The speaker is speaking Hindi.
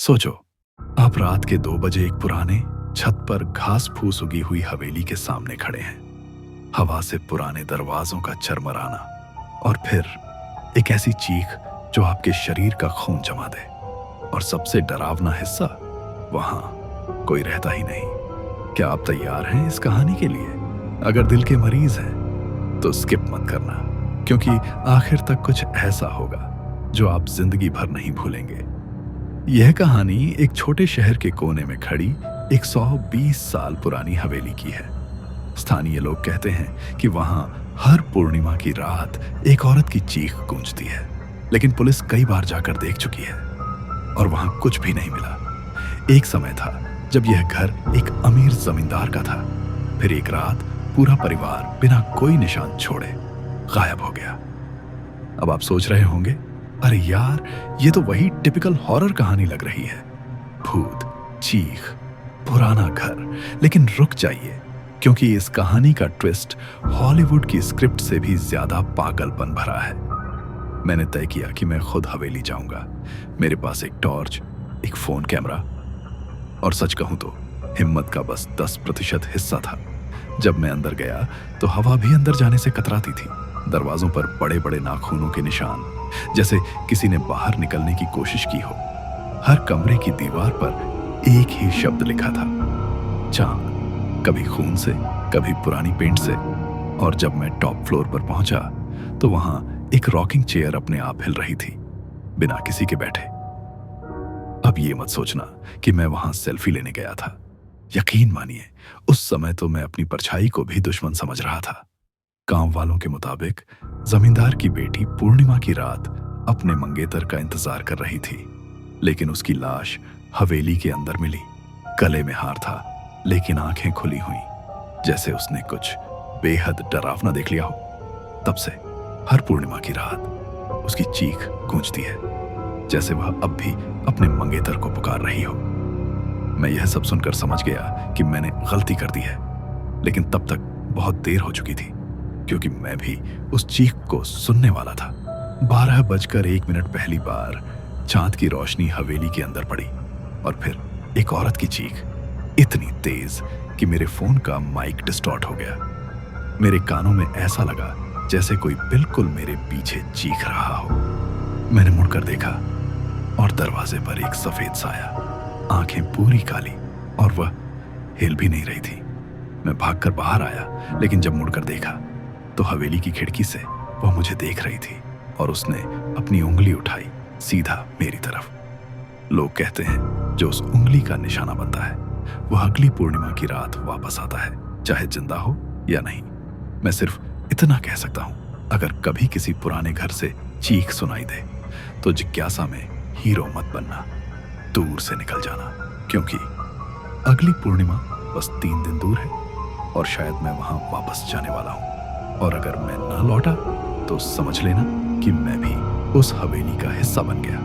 सोचो, आप रात के 2 बजे एक पुराने छत पर घास फूस उगी हुई हवेली के सामने खड़े हैं। हवा से पुराने दरवाजों का चरमराना और फिर एक ऐसी चीख जो आपके शरीर का खून जमा दे। और सबसे डरावना हिस्सा, वहां कोई रहता ही नहीं। क्या आप तैयार हैं इस कहानी के लिए? अगर दिल के मरीज हैं तो स्किप मत करना, क्योंकि आखिर तक कुछ ऐसा होगा जो आप जिंदगी भर नहीं भूलेंगे। यह कहानी एक छोटे शहर के कोने में खड़ी 120 साल पुरानी हवेली की है। स्थानीय लोग कहते हैं कि वहां हर पूर्णिमा की रात एक औरत की चीख गूंजती है, लेकिन पुलिस कई बार जाकर देख चुकी है और वहां कुछ भी नहीं मिला। एक समय था जब यह घर एक अमीर जमींदार का था। फिर एक रात पूरा परिवार बिना कोई निशान छोड़े गायब हो गया। अब आप सोच रहे होंगे, अरे यार, ये तो वही टिपिकल हॉरर कहानी लग रही है। भूत, चीख, पुराना घर। लेकिन रुक जाइए, क्योंकि इस कहानी का ट्विस्ट हॉलीवुड की स्क्रिप्ट से भी ज्यादा पागलपन भरा है। मैंने तय किया कि मैं खुद हवेली जाऊंगा। मेरे पास एक टॉर्च, एक फोन कैमरा और सच कहूं तो हिम्मत का बस 10% हिस्सा था। जब मैं अंदर गया तो हवा भी अंदर जाने से कतराती थी। दरवाजों पर बड़े बड़े नाखूनों के निशान, जैसे किसी ने बाहर निकलने की कोशिश की हो। हर कमरे की दीवार पर एक ही शब्द लिखा था, चांद। कभी खून से, कभी पुरानी पेंट से। और जब मैं टॉप फ्लोर पर पहुंचा तो वहां एक रॉकिंग चेयर अपने आप हिल रही थी, बिना किसी के बैठे। अब ये मत सोचना कि मैं वहां सेल्फी लेने गया था। यकीन मानिए, उस समय तो मैं अपनी परछाई को भी दुश्मन समझ रहा था। गांव वालों के मुताबिक जमींदार की बेटी पूर्णिमा की रात अपने मंगेतर का इंतजार कर रही थी, लेकिन उसकी लाश हवेली के अंदर मिली। गले में हार था, लेकिन आंखें खुली हुई, जैसे उसने कुछ बेहद डरावना देख लिया हो। तब से हर पूर्णिमा की रात उसकी चीख गूंजती है, जैसे वह अब भी अपने मंगेतर को पुकार रही हो। मैं यह सब सुनकर समझ गया कि मैंने गलती कर दी है, लेकिन तब तक बहुत देर हो चुकी थी, क्योंकि मैं भी उस चीख को सुनने वाला था। 12:01 पहली बार चांद की रोशनी हवेली के अंदर पड़ी, और फिर एक औरत की चीख, इतनी तेज कि मेरे फोन का माइक डिस्टॉर्ट हो गया। मेरे कानों में ऐसा लगा जैसे कोई बिल्कुल मेरे पीछे चीख रहा हो। मैंने मुड़कर देखा और दरवाजे पर एक सफेद साया, आंखें पूरी काली, और वह हिल भी नहीं रही थी। मैं भागकर बाहर आया, लेकिन जब मुड़कर देखा तो हवेली की खिड़की से वह मुझे देख रही थी, और उसने अपनी उंगली उठाई सीधा मेरी तरफ। लोग कहते हैं जो उस उंगली का निशाना बनता है, वह अगली पूर्णिमा की रात वापस आता है, चाहे जिंदा हो या नहीं। मैं सिर्फ इतना कह सकता हूं, अगर कभी किसी पुराने घर से चीख सुनाई दे तो जिज्ञासा में हीरो मत बनना, दूर से निकल जाना, क्योंकि अगली पूर्णिमा बस 3 दिन दूर है, और शायद मैं वहां वापस जाने वाला हूं। और अगर मैं न लौटा तो समझ लेना कि मैं भी उस हवेली का हिस्सा बन गया।